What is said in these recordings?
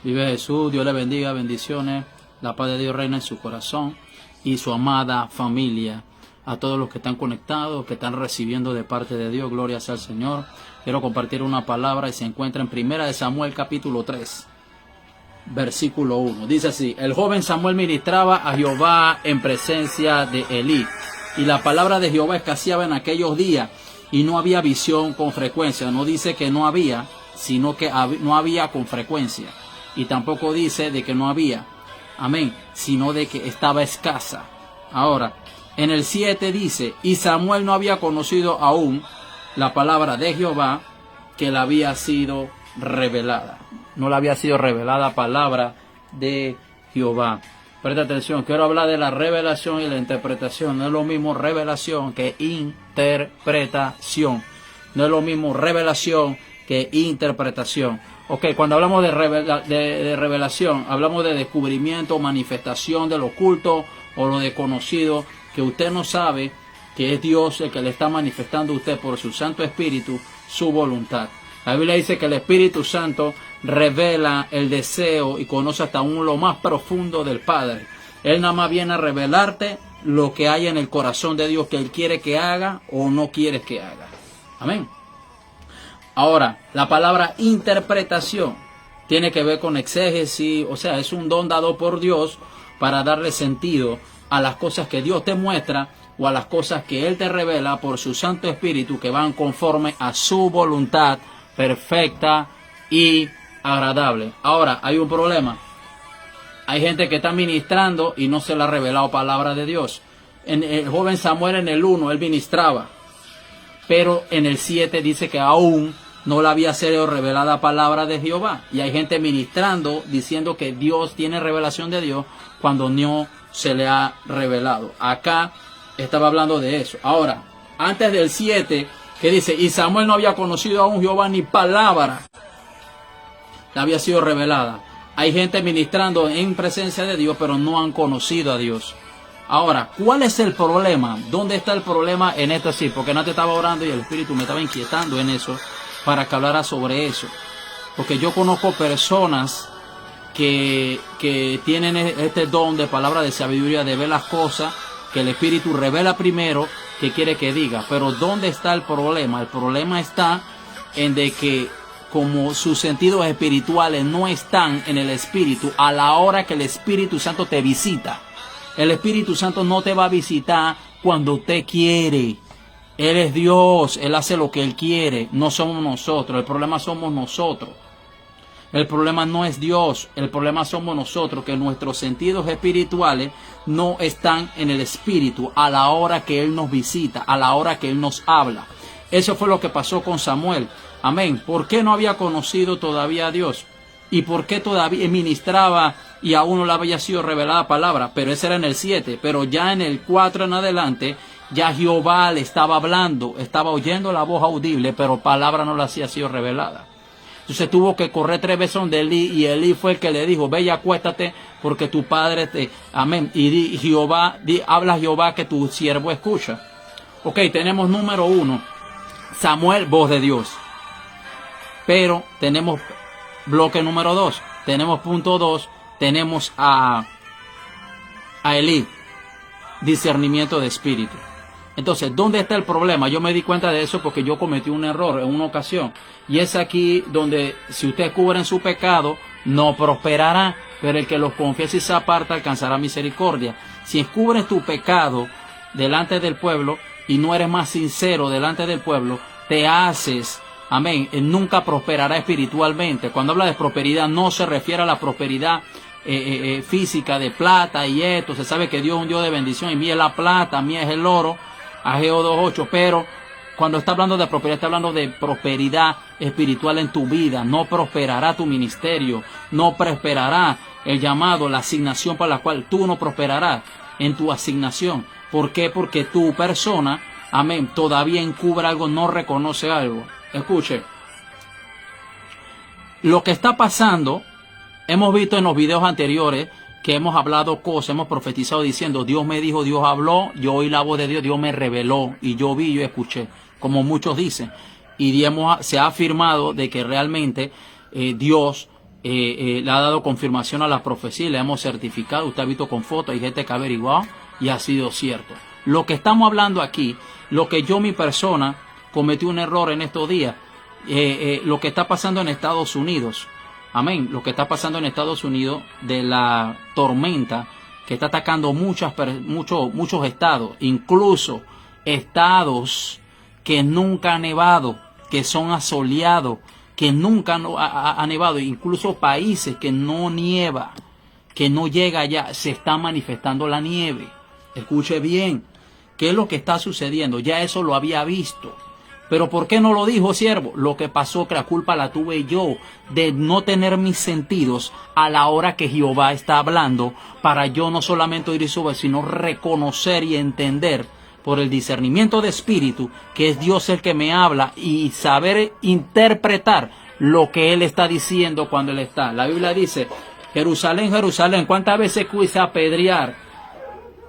Vive Jesús, Dios le bendiga, bendiciones. La paz de Dios reina en su corazón y su amada familia. A todos los que están conectados, que están recibiendo de parte de Dios, gloria sea al Señor. Quiero compartir una palabra y se encuentra en 1 Samuel capítulo 3, versículo 1. Dice así: el joven Samuel ministraba a Jehová en presencia de Elí. Y la palabra de Jehová escaseaba en aquellos días y no había visión con frecuencia. No dice que no había, sino que no había con frecuencia. Y tampoco dice de que no había, amén, sino de que estaba escasa. Ahora, en el 7 dice: y Samuel no había conocido aún la palabra de Jehová, que le había sido revelada. No le había sido revelada palabra de Jehová. Presta atención, quiero hablar de la revelación y la interpretación. No es lo mismo revelación que interpretación. No es lo mismo revelación que interpretación. Ok, cuando hablamos de revelación, hablamos de descubrimiento, manifestación de lo oculto o lo desconocido, que usted no sabe, que es Dios el que le está manifestando a usted por su Santo Espíritu su voluntad. La Biblia dice que el Espíritu Santo revela el deseo y conoce hasta aún lo más profundo del Padre. Él nada más viene a revelarte lo que hay en el corazón de Dios, que Él quiere que haga o no quiere que haga. Amén. Ahora, la palabra interpretación tiene que ver con exégesis, o sea, es un don dado por Dios para darle sentido a las cosas que Dios te muestra o a las cosas que Él te revela por su Santo Espíritu, que van conforme a su voluntad perfecta y agradable. Ahora, hay un problema. Hay gente que está ministrando y no se le ha revelado palabra de Dios. En el joven Samuel, en el 1, él ministraba, pero en el 7 dice que aún no le había sido revelada palabra de Jehová. Y hay gente ministrando diciendo que Dios tiene revelación de Dios cuando no se le ha revelado. Acá estaba hablando de eso. Ahora, antes del 7, que dice: y Samuel no había conocido aún Jehová, ni palabra le había sido revelada. Hay gente ministrando en presencia de Dios, pero no han conocido a Dios. Ahora, ¿cuál es el problema? ¿Dónde está el problema en esto? Sí, porque no te estaba orando y el Espíritu me estaba inquietando en eso para que hablara sobre eso. Porque yo conozco personas que tienen este don de palabra de sabiduría, de ver las cosas que el Espíritu revela primero que quiere que diga. Pero ¿dónde está el problema? El problema está en de que como sus sentidos espirituales no están en el Espíritu a la hora que el Espíritu Santo te visita. El Espíritu Santo no te va a visitar cuando usted quiere. Él es Dios, Él hace lo que Él quiere, no somos nosotros. El problema somos nosotros. El problema no es Dios, el problema somos nosotros, que nuestros sentidos espirituales no están en el Espíritu a la hora que Él nos visita, a la hora que Él nos habla. Eso fue lo que pasó con Samuel. Amén. ¿Por qué no había conocido todavía a Dios? ¿Y por qué todavía ministraba y aún no le había sido revelada palabra? Pero ese era en el 7. Pero ya en el 4 en adelante, ya Jehová le estaba hablando, estaba oyendo la voz audible, pero palabra no le había sido revelada. Entonces tuvo que correr 3 veces donde Elí, y Elí fue el que le dijo: ve y acuéstate, porque tu padre te... Amén. Y habla Jehová, que tu siervo escucha. Ok, tenemos número 1, Samuel, voz de Dios. Pero tenemos bloque número 2, tenemos punto 2, tenemos a Elí, discernimiento de espíritu. Entonces, ¿dónde está el problema? Yo me di cuenta de eso porque yo cometí un error en una ocasión. Y es aquí donde, si usted cubre en su pecado, no prosperará, pero el que los confiese y se aparta alcanzará misericordia. Si descubres tu pecado delante del pueblo y no eres más sincero delante del pueblo, te haces... Amén. Nunca prosperará espiritualmente. Cuando habla de prosperidad, no se refiere a la prosperidad física de plata y esto. Se sabe que Dios es un Dios de bendición y mía es la plata, mía es el oro. Ageo 2:8. Pero cuando está hablando de prosperidad, está hablando de prosperidad espiritual en tu vida. No prosperará tu ministerio. No prosperará el llamado, la asignación para la cual tú no prosperarás en tu asignación. ¿Por qué? Porque tu persona, amén, todavía encubre algo, no reconoce algo. Escuche, lo que está pasando, hemos visto en los videos anteriores que hemos hablado cosas, hemos profetizado diciendo: Dios me dijo, Dios habló, yo oí la voz de Dios, Dios me reveló, y yo vi, yo escuché, como muchos dicen. Y se ha afirmado de que realmente Dios le ha dado confirmación a la profecía, le hemos certificado, usted ha visto con fotos, hay gente que ha averiguado y ha sido cierto. Lo que estamos hablando aquí, lo que yo, mi persona, cometí un error en estos días, lo que está pasando en Estados Unidos, amén, lo que está pasando en Estados Unidos de la tormenta que está atacando muchos estados, incluso estados que nunca han nevado, que son asoleados, que nunca ha nevado, incluso países que no nieva, que no llega allá, se está manifestando la nieve. Escuche bien, ¿qué es lo que está sucediendo? Ya eso lo había visto. Pero ¿por qué no lo dijo, siervo? Lo que pasó, que la culpa la tuve yo de no tener mis sentidos a la hora que Jehová está hablando, para yo no solamente oír su voz, sino reconocer y entender por el discernimiento de espíritu que es Dios el que me habla, y saber interpretar lo que Él está diciendo cuando Él está. La Biblia dice, Jerusalén, Jerusalén, ¿cuántas veces quise apedrear?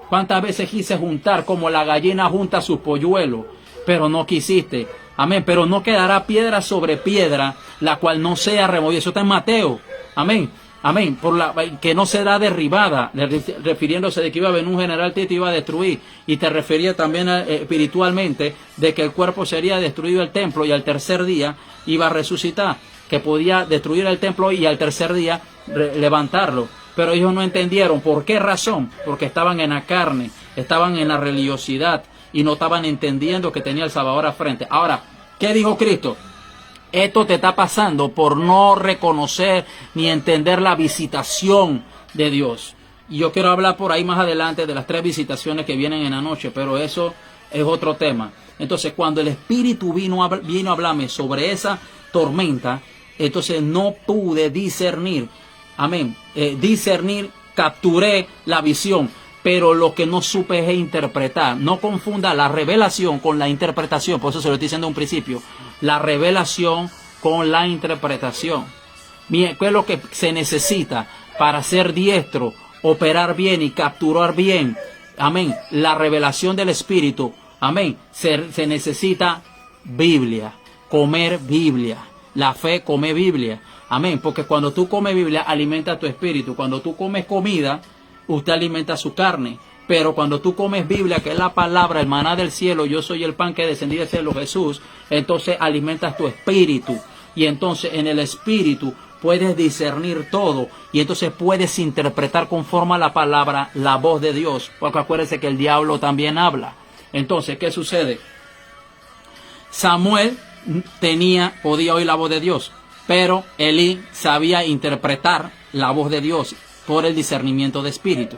¿Cuántas veces quise juntar como la gallina junta sus polluelos? Pero no quisiste. Amén. Pero no quedará piedra sobre piedra, la cual no sea removida. Eso está en Mateo. Amén. Amén. Que no será derribada, refiriéndose de que iba a venir un general que te iba a destruir. Y te refería también espiritualmente de que el cuerpo sería destruido el templo y al tercer día iba a resucitar. Que podía destruir el templo y al tercer día levantarlo. Pero ellos no entendieron. ¿Por qué razón? Porque estaban en la carne, estaban en la religiosidad y no estaban entendiendo que tenía el Salvador al frente. Ahora, ¿qué dijo Cristo? Esto te está pasando por no reconocer ni entender la visitación de Dios. Y yo quiero hablar por ahí más adelante de las 3 visitaciones que vienen en la noche, pero eso es otro tema. Entonces, cuando el Espíritu vino a hablarme sobre esa tormenta, entonces no pude discernir. Amén. Discernir, capturé la visión, pero lo que no supe es interpretar. No confunda la revelación con la interpretación. Por eso se lo estoy diciendo en un principio. La revelación con la interpretación. ¿Qué es lo que se necesita para ser diestro, operar bien y capturar bien? Amén. La revelación del Espíritu. Amén. Se necesita Biblia. Comer Biblia. La fe, come Biblia. Amén. Porque cuando tú comes Biblia, alimenta tu espíritu. Cuando tú comes comida, usted alimenta su carne. Pero cuando tú comes Biblia, que es la palabra, el maná del cielo, yo soy el pan que descendí del cielo, Jesús, entonces alimentas tu espíritu. Y entonces en el espíritu puedes discernir todo. Y entonces puedes interpretar conforme a la palabra, la voz de Dios. Porque acuérdense que el diablo también habla. Entonces, ¿qué sucede? Samuel podía oír la voz de Dios. Pero Elí sabía interpretar la voz de Dios por el discernimiento de espíritu.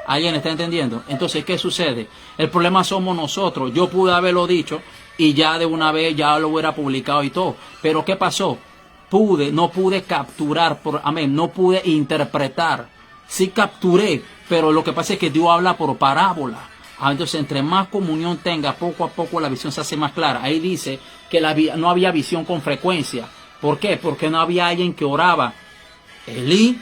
¿Alguien está entendiendo? Entonces, ¿qué sucede? El problema somos nosotros. Yo pude haberlo dicho y ya de una vez ya lo hubiera publicado y todo. Pero ¿qué pasó? No pude capturar, no pude interpretar. Sí capturé, pero lo que pasa es que Dios habla por parábola. Entonces, entre más comunión tenga, poco a poco la visión se hace más clara. Ahí dice que no había visión con frecuencia. ¿Por qué? Porque no había alguien que oraba. Elí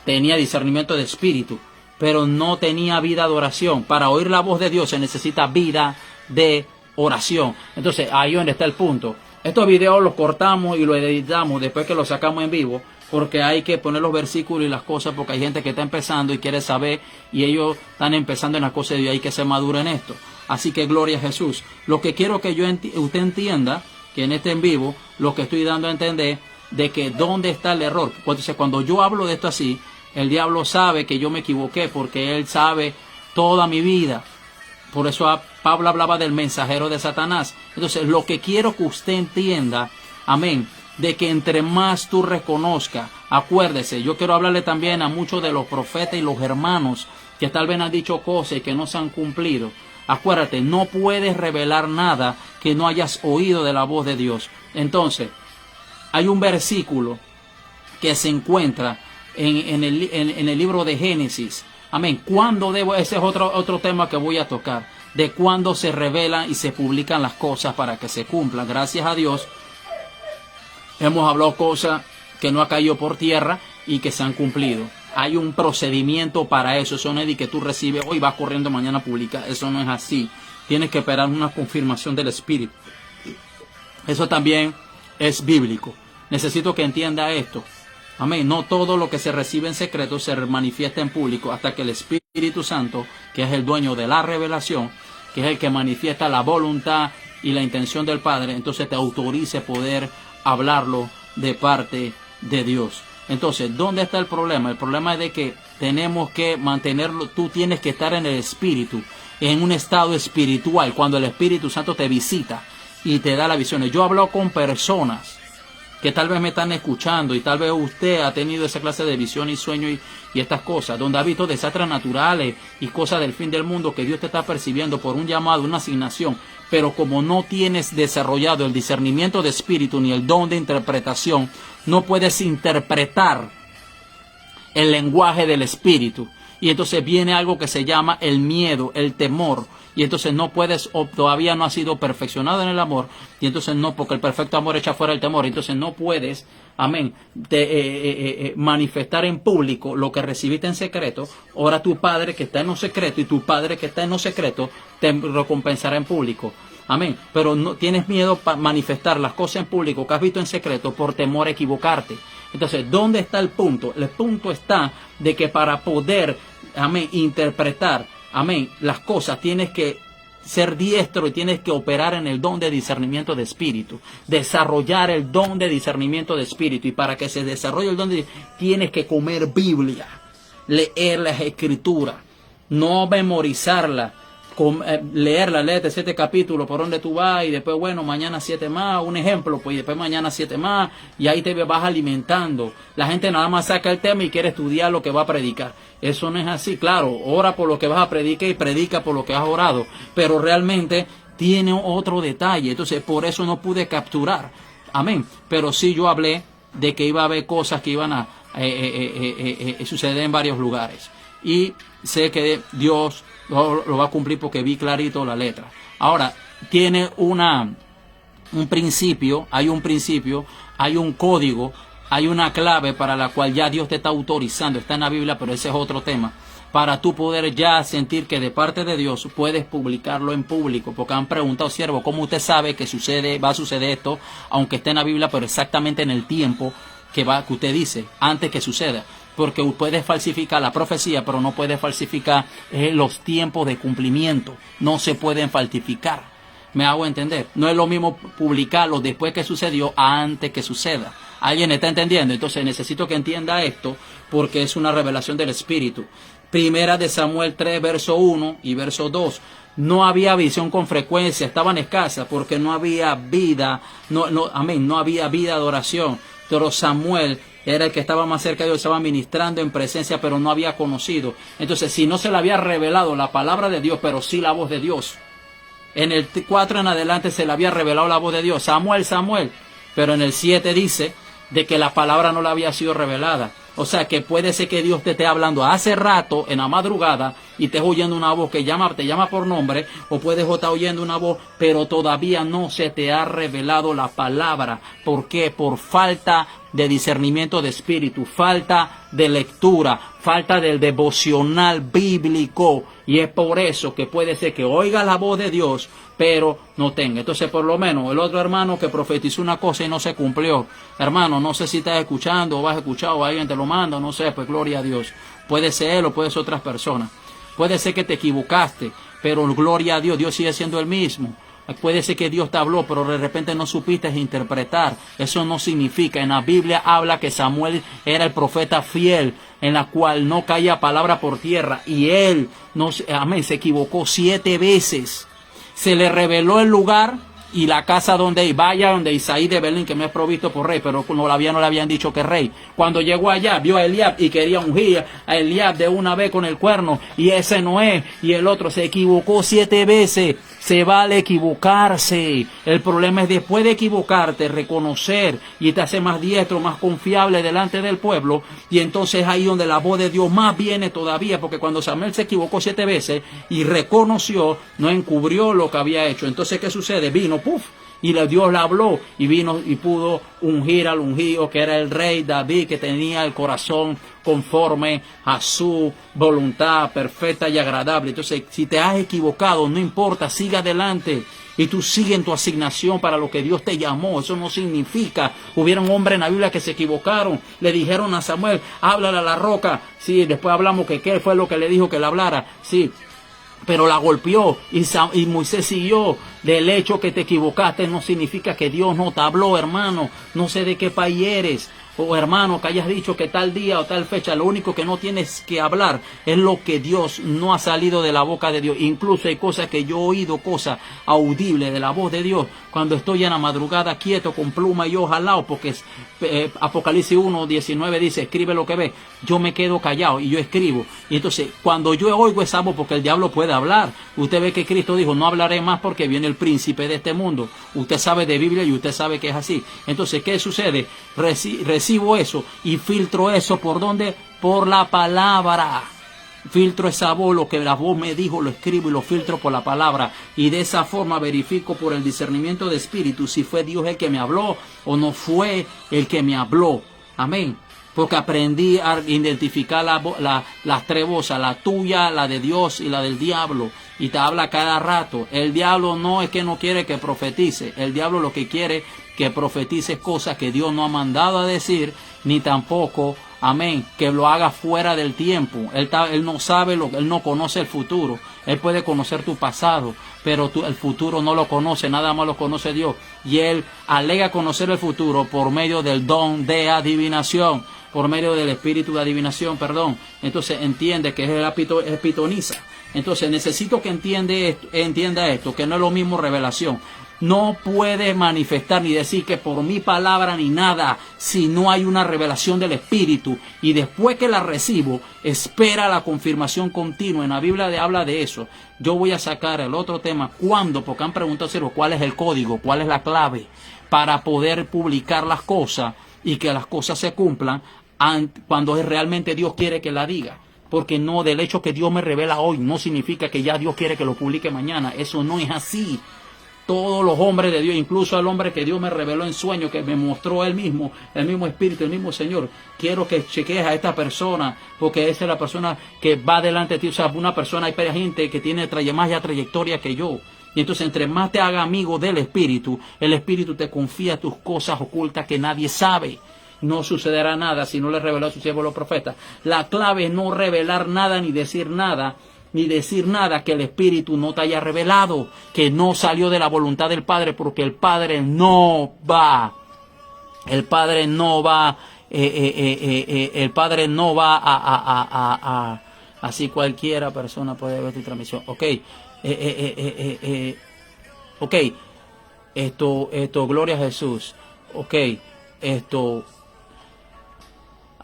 tenía discernimiento de espíritu, pero no tenía vida de oración. Para oír la voz de Dios se necesita vida de oración. Entonces, ahí donde está el punto. Estos videos los cortamos y los editamos después que los sacamos en vivo, porque hay que poner los versículos y las cosas, porque hay gente que está empezando y quiere saber, y ellos están empezando en las cosas de Dios, hay que ser maduro en esto. Así que gloria a Jesús. Lo que quiero que usted entienda, que en este en vivo, lo que estoy dando a entender, de que dónde está el error. Entonces, cuando yo hablo de esto así, el diablo sabe que yo me equivoqué, porque él sabe toda mi vida. Por eso Pablo hablaba del mensajero de Satanás. Entonces, lo que quiero que usted entienda, amén, de que entre más tú reconozcas, acuérdese, yo quiero hablarle también a muchos de los profetas y los hermanos que tal vez han dicho cosas y que no se han cumplido. Acuérdate, no puedes revelar nada que no hayas oído de la voz de Dios. Entonces, hay un versículo que se encuentra en el libro de Génesis. Amén. ¿Cuándo debo? Ese es otro tema que voy a tocar. De cuándo se revelan y se publican las cosas para que se cumplan. Gracias a Dios, hemos hablado cosas que no ha caído por tierra y que se han cumplido. Hay un procedimiento para eso. Eso no es de que tú recibes hoy, vas corriendo, mañana publica. Eso no es así. Tienes que esperar una confirmación del Espíritu. Eso también es bíblico. Necesito que entienda esto. Amén. No todo lo que se recibe en secreto se manifiesta en público hasta que el Espíritu Santo, que es el dueño de la revelación, que es el que manifiesta la voluntad y la intención del Padre, entonces te autorice poder hablarlo de parte de Dios. Entonces, ¿dónde está el problema? El problema es de que tenemos que mantenerlo, tú tienes que estar en el Espíritu, en un estado espiritual, cuando el Espíritu Santo te visita y te da las visiones. Yo hablo con personas que tal vez me están escuchando y tal vez usted ha tenido esa clase de visión y sueño y estas cosas, donde ha visto desastres naturales y cosas del fin del mundo que Dios te está percibiendo por un llamado, una asignación, pero como no tienes desarrollado el discernimiento de espíritu ni el don de interpretación, no puedes interpretar el lenguaje del espíritu. Y entonces viene algo que se llama el miedo, el temor. Y entonces no puedes, o todavía no has sido perfeccionado en el amor. Y entonces no, porque el perfecto amor echa fuera el temor. Entonces no puedes, amén, manifestar en público lo que recibiste en secreto. Ahora tu Padre que está en lo secreto y tu Padre que está en lo secreto te recompensará en público. Amén. Pero no tienes miedo para manifestar las cosas en público que has visto en secreto por temor a equivocarte. Entonces, ¿dónde está el punto? El punto está de que para poder, amén, interpretar, amén, las cosas, tienes que ser diestro y tienes que operar en el don de discernimiento de espíritu, desarrollar el don de discernimiento de espíritu. Y para que se desarrolle el don tienes que comer Biblia, leer las escrituras, no memorizarla. Leerla, léete 7 capítulos por donde tú vas y después, bueno, mañana 7 más, un ejemplo, pues y después mañana 7 más y ahí te vas alimentando. La gente nada más saca el tema y quiere estudiar lo que va a predicar. Eso no es así, claro, ora por lo que vas a predicar y predica por lo que has orado, pero realmente tiene otro detalle, entonces por eso no pude capturar, amén, pero sí yo hablé de que iba a haber cosas que iban a suceder en varios lugares y sé que Dios lo va a cumplir porque vi clarito la letra. Ahora, tiene un principio, hay un código, hay una clave para la cual ya Dios te está autorizando, está en la Biblia, pero ese es otro tema, para tú poder ya sentir que de parte de Dios puedes publicarlo en público, porque han preguntado, siervo, ¿cómo usted sabe que va a suceder esto, aunque esté en la Biblia, pero exactamente en el tiempo que usted dice, antes que suceda? Porque puedes falsificar la profecía, pero no puedes falsificar los tiempos de cumplimiento. No se pueden falsificar. ¿Me hago entender? No es lo mismo publicarlo después que sucedió a antes que suceda. ¿Alguien está entendiendo? Entonces necesito que entienda esto porque es una revelación del Espíritu. Primera de Samuel 3, verso 1 y verso 2. No había visión con frecuencia, estaban escasas porque no había vida, no había vida de oración. Pero Samuel era el que estaba más cerca de Dios, estaba ministrando en presencia, pero no había conocido. Entonces, si no se le había revelado la palabra de Dios, pero sí la voz de Dios. En el 4 en adelante se le había revelado la voz de Dios. Samuel, Samuel. Pero en el 7 dice de que la palabra no le había sido revelada. O sea que puede ser que Dios te esté hablando hace rato, en la madrugada, y estés oyendo una voz que te llama por nombre, o puedes estar oyendo una voz, pero todavía no se te ha revelado la palabra. ¿Por qué? Por falta de discernimiento de espíritu, falta de lectura, falta del devocional bíblico. Y es por eso que puede ser que oiga la voz de Dios, pero no tenga. Entonces, por lo menos, el otro hermano que profetizó una cosa y no se cumplió. Hermano, no sé si estás escuchando o vas a escuchar o alguien te lo manda, no sé, pues gloria a Dios. Puede ser él o puede ser otras personas. Puede ser que te equivocaste, pero gloria a Dios, Dios sigue siendo el mismo. Puede ser que Dios te habló, pero de repente no supiste interpretar. Eso no significa. En la Biblia habla que Samuel era el profeta fiel, en la cual no caía palabra por tierra. Y él, se equivocó 7 veces. Se le reveló el lugar y la casa donde vaya donde Isaí de Belén, que me es provisto por rey, pero no le habían dicho que rey. Cuando llegó allá, vio a Eliab y quería ungir a Eliab de una vez con el cuerno, y ese no es, y el otro se equivocó 7 veces. Se vale equivocarse. El problema es después de equivocarte, reconocer y te hace más diestro, más confiable delante del pueblo. Y entonces ahí donde la voz de Dios más viene todavía, porque cuando Samuel se equivocó 7 veces y reconoció, no encubrió lo que había hecho. Entonces, ¿qué sucede? Vino, ¡puf! Y Dios le habló y vino y pudo ungir al ungido, que era el rey David, que tenía el corazón conforme a su voluntad perfecta y agradable. Entonces, si te has equivocado, no importa, siga adelante. y tú sigues en tu asignación para lo que Dios te llamó. Eso no significa, hubieron hombres en la Biblia que se equivocaron, le dijeron a Samuel, háblale a la roca, sí, después hablamos que qué fue lo que le dijo que le hablara, sí, pero la golpeó y Moisés siguió. Del hecho que te equivocaste no significa que Dios no te habló, hermano. No sé de qué país eres, o hermano, que hayas dicho que tal día o tal fecha. Lo único que no tienes que hablar es lo que Dios no ha salido de la boca de Dios. Incluso hay cosas que yo he oído, cosas audibles de la voz de Dios, cuando estoy en la madrugada quieto con pluma y hoja al lado, porque Apocalipsis 1:19 dice, escribe lo que ves. Yo me quedo callado y yo escribo. Y entonces, cuando yo oigo esa voz, porque el diablo puede hablar. Usted ve que Cristo dijo, no hablaré más porque viene el príncipe de este mundo. Usted sabe de Biblia y usted sabe que es así. Entonces, ¿qué sucede? Recibo eso y filtro eso. ¿Por dónde? Por la palabra. Filtro esa voz, lo que la voz me dijo, lo escribo y lo filtro por la palabra. Y de esa forma verifico por el discernimiento de espíritu si fue Dios el que me habló o no fue el que me habló. Amén. Porque aprendí a identificar las tres voces, la tuya, la de Dios y la del diablo. Y te habla cada rato. El diablo no es que no quiere que profetice. El diablo lo que quiere que profetices cosas que Dios no ha mandado a decir, ni tampoco, amén, que lo haga fuera del tiempo. Él no sabe, él no conoce el futuro. Él puede conocer tu pasado, pero el futuro no lo conoce, nada más lo conoce Dios. Y él alega conocer el futuro por medio del don de adivinación, por medio del espíritu de adivinación, perdón. Entonces entiende que es pitoniza. Entonces necesito que entienda esto, que no es lo mismo revelación. No puede manifestar ni decir que por mi palabra ni nada, si no hay una revelación del Espíritu. Y después que la recibo, espera la confirmación continua. En la Biblia habla de eso. Yo voy a sacar el otro tema. ¿Cuándo? Porque han preguntado cuál es el código, cuál es la clave para poder publicar las cosas y que las cosas se cumplan cuando realmente Dios quiere que la diga. Porque no, del hecho que Dios me revela hoy, no significa que ya Dios quiere que lo publique mañana. Eso no es así. Todos los hombres de Dios, incluso el hombre que Dios me reveló en sueño, que me mostró el mismo Espíritu, el mismo Señor. Quiero que chequees a esta persona, porque esa es la persona que va delante de ti. O sea, una persona, hay gente que tiene más ya trayectoria que yo. Y entonces, entre más te haga amigo del Espíritu, el Espíritu te confía tus cosas ocultas que nadie sabe. No sucederá nada si no le reveló a sus siervos los profetas. La clave es no revelar nada ni decir nada que el Espíritu no te haya revelado, que no salió de la voluntad del Padre, porque el Padre no va a así cualquiera persona puede ver tu transmisión. Ok, esto, gloria a Jesús. Ok,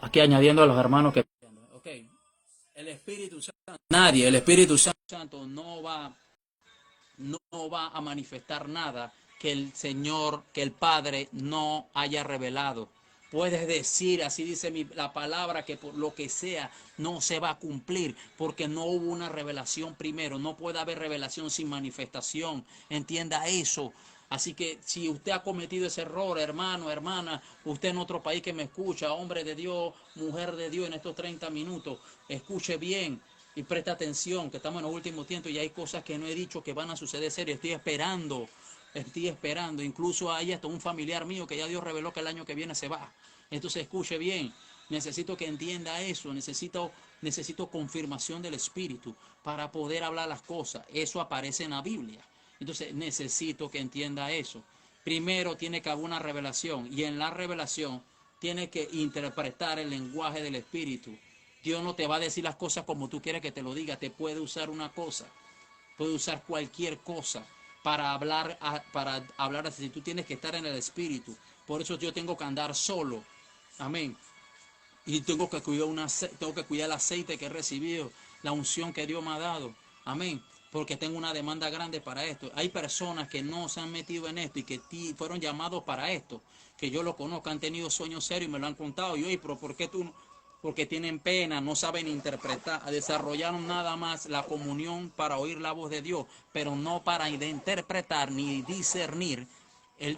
aquí añadiendo a los hermanos que... Ok, el Espíritu Santo, el Espíritu Santo no va a manifestar nada que el Señor, que el Padre no haya revelado. Puedes decir, así dice la palabra, que por lo que sea no se va a cumplir, porque no hubo una revelación primero. No puede haber revelación sin manifestación. Entienda eso. Así que si usted ha cometido ese error, hermano, hermana, usted en otro país que me escucha, hombre de Dios, mujer de Dios, en estos 30 minutos, escuche bien y presta atención, que estamos en los últimos tiempos y hay cosas que no he dicho que van a suceder serio. Estoy esperando. Incluso hay hasta un familiar mío que ya Dios reveló que el año que viene se va. Entonces escuche bien. Necesito que entienda eso. Necesito confirmación del Espíritu para poder hablar las cosas. Eso aparece en la Biblia. Entonces necesito que entienda eso. Primero tiene que haber una revelación, y en la revelación tiene que interpretar el lenguaje del Espíritu. Dios no te va a decir las cosas como tú quieres que te lo diga. Te puede usar una cosa, puede usar cualquier cosa para hablar así. Tú tienes que estar en el Espíritu. Por eso yo tengo que andar solo. Amén. Y tengo que cuidar el aceite que he recibido, la unción que Dios me ha dado. Amén. Porque tengo una demanda grande para esto. Hay personas que no se han metido en esto y que fueron llamados para esto, que yo lo conozco, han tenido sueños serios y me lo han contado. Y oye, pero ¿por qué tú no? Porque tienen pena, no saben interpretar, desarrollaron nada más la comunión para oír la voz de Dios, pero no para interpretar ni discernir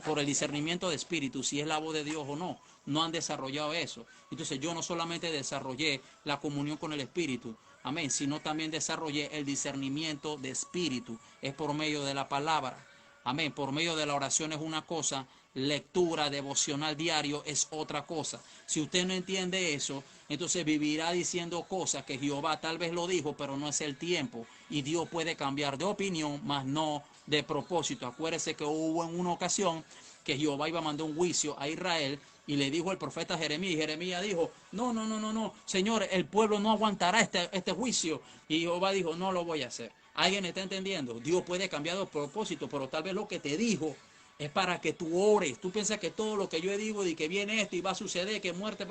por el discernimiento de espíritu, si es la voz de Dios o no. No han desarrollado eso. Entonces yo no solamente desarrollé la comunión con el Espíritu, amén, sino también desarrollé el discernimiento de espíritu. Es por medio de la palabra. Amén. Por medio de la oración es una cosa, lectura devocional diario es otra cosa. Si usted no entiende eso, entonces vivirá diciendo cosas que Jehová tal vez lo dijo, pero no es el tiempo. Y Dios puede cambiar de opinión, mas no de propósito. Acuérdese que hubo en una ocasión que Jehová iba a mandar un juicio a Israel y le dijo el profeta Jeremías, y Jeremías dijo, no, Señor, el pueblo no aguantará este juicio. Y Jehová dijo, no lo voy a hacer. ¿Alguien está entendiendo? Dios puede cambiar de propósito, pero tal vez lo que te dijo es para que tú ores. Tú piensas que todo lo que yo digo de que viene esto y va a suceder, que muerte,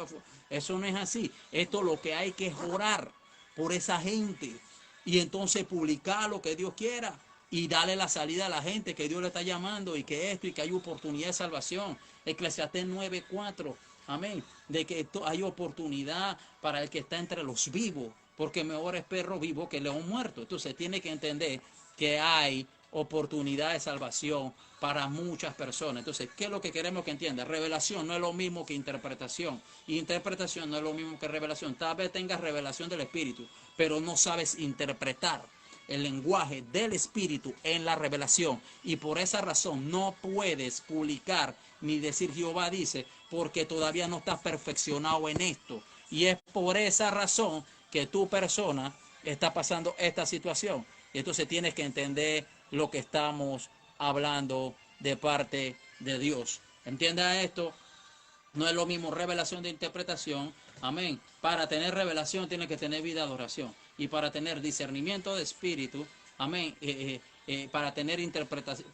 eso no es así. Esto lo que hay que es orar por esa gente y entonces publicar lo que Dios quiera y darle la salida a la gente que Dios le está llamando y que esto y que hay oportunidad de salvación. Eclesiastés 9:4, amén, de que hay oportunidad para el que está entre los vivos, porque mejor es perro vivo que león muerto. Entonces tiene que entender que hay oportunidad de salvación para muchas personas. Entonces, ¿qué es lo que queremos que entienda? Revelación no es lo mismo que interpretación. Y interpretación no es lo mismo que revelación. Tal vez tengas revelación del Espíritu, pero no sabes interpretar el lenguaje del Espíritu en la revelación. Y por esa razón no puedes publicar ni decir Jehová dice, porque todavía no estás perfeccionado en esto. Y es por esa razón que tu persona está pasando esta situación. Y entonces tienes que entender lo que estamos hablando de parte de Dios. Entienda esto, no es lo mismo revelación de interpretación. Amén. Para tener revelación tiene que tener vida de oración. Y para tener discernimiento de espíritu, amén, para tener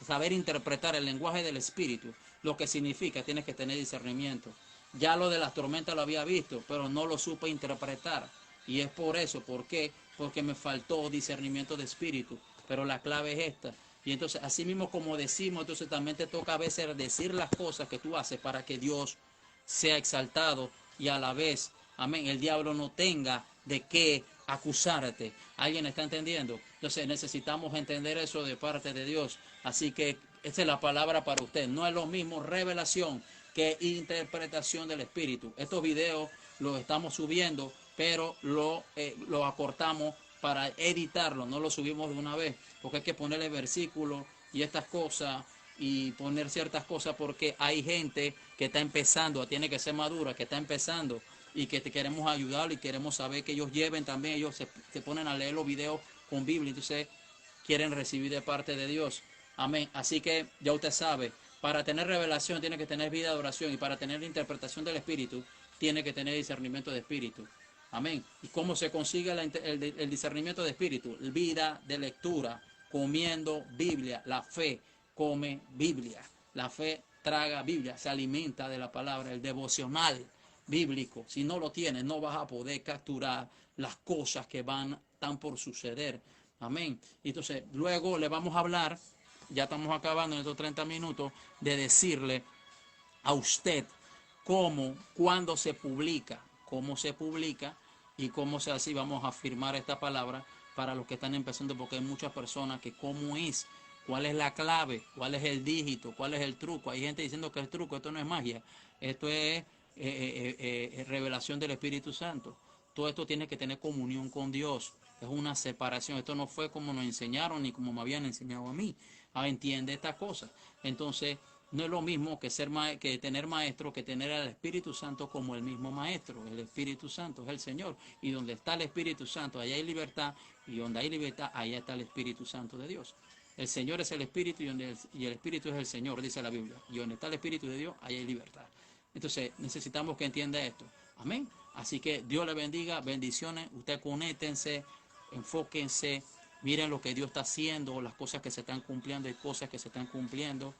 saber interpretar el lenguaje del espíritu, lo que significa, tienes que tener discernimiento. Ya lo de las tormentas lo había visto, pero no lo supe interpretar. Y es por eso, ¿por qué? Porque me faltó discernimiento de espíritu. Pero la clave es esta. Y entonces, así mismo como decimos, entonces también te toca a veces decir las cosas que tú haces para que Dios sea exaltado y a la vez, amén, el diablo no tenga de qué acusarte. ¿Alguien está entendiendo? Entonces necesitamos entender eso de parte de Dios. Así que esta es la palabra para usted. No es lo mismo revelación que interpretación del Espíritu. Estos videos los estamos subiendo, pero lo acortamos para editarlo. No lo subimos de una vez, porque hay que ponerle versículos y estas cosas y poner ciertas cosas porque hay gente que está empezando, tiene que ser madura, que está empezando y que te queremos ayudar y queremos saber que ellos lleven también, ellos se ponen a leer los videos con Biblia, entonces quieren recibir de parte de Dios. Amén. Así que ya usted sabe, para tener revelación tiene que tener vida de oración y para tener interpretación del Espíritu tiene que tener discernimiento de Espíritu. Amén. ¿Y cómo se consigue el discernimiento de Espíritu? Vida de lectura, comiendo Biblia, la fe come Biblia. La fe traga Biblia, se alimenta de la palabra, el devocional bíblico. Si no lo tienes, no vas a poder capturar las cosas que están por suceder. Amén. Entonces, luego le vamos a hablar, ya estamos acabando en estos 30 minutos, de decirle a usted cuándo cómo se publica y cómo se hace. Vamos a firmar esta palabra para los que están empezando, porque hay muchas personas que cómo es, cuál es la clave, cuál es el dígito, cuál es el truco. Hay gente diciendo que el truco, esto no es magia, esto es revelación del Espíritu Santo. Todo esto tiene que tener comunión con Dios. Es una separación. Esto no fue como nos enseñaron ni como me habían enseñado a mí. Entiende estas cosas. Entonces, no es lo mismo que que tener maestro, que tener al Espíritu Santo como el mismo maestro. El Espíritu Santo es el Señor. Y donde está el Espíritu Santo, allá hay libertad. Y donde hay libertad, allá está el Espíritu Santo de Dios. El Señor es el Espíritu y el Espíritu es el Señor, dice la Biblia. Y donde está el Espíritu de Dios, allá hay libertad. Entonces necesitamos que entienda esto. Amén. Así que Dios le bendiga, bendiciones. Usted conéctense, enfóquense, miren lo que Dios está haciendo, las cosas que se están cumpliendo, hay cosas que se están cumpliendo.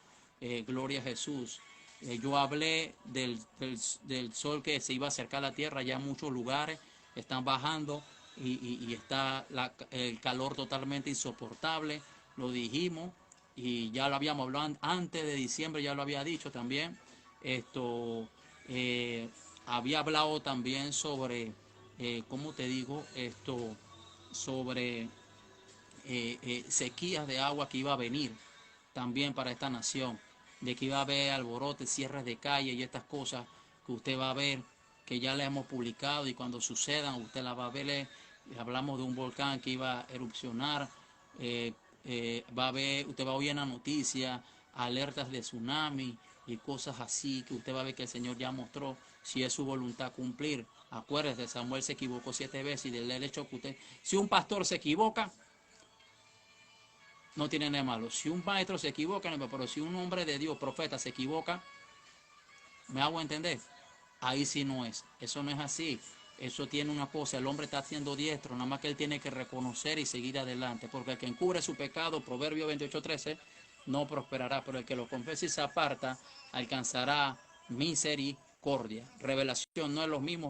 Gloria a Jesús. Yo hablé del sol que se iba a acercar a la tierra, ya en muchos lugares están bajando y está el calor totalmente insoportable. Lo dijimos y ya lo habíamos hablado antes de diciembre, ya lo había dicho también. Esto había hablado también sobre, ¿cómo te digo? Esto sobre sequías de agua que iba a venir también para esta nación, de que iba a haber alborotes, cierres de calle y estas cosas que usted va a ver, que ya le hemos publicado y cuando sucedan usted la va a ver. Hablamos de un volcán que iba a erupcionar usted va a oír en la noticia alertas de tsunami y cosas así, que usted va a ver que el Señor ya mostró si es su voluntad cumplir. Acuérdese, Samuel se equivocó 7 veces y del hecho que usted, si un pastor se equivoca, no tiene nada de malo. Si un maestro se equivoca, pero si un hombre de Dios, profeta, se equivoca, ¿me hago entender? Ahí sí no es. Eso no es así. Eso tiene una cosa, el hombre está siendo diestro, nada más que él tiene que reconocer y seguir adelante, porque el que encubre su pecado, Proverbio 28:13, no prosperará, pero el que lo confiesa y se aparta, alcanzará misericordia. Revelación no es lo mismo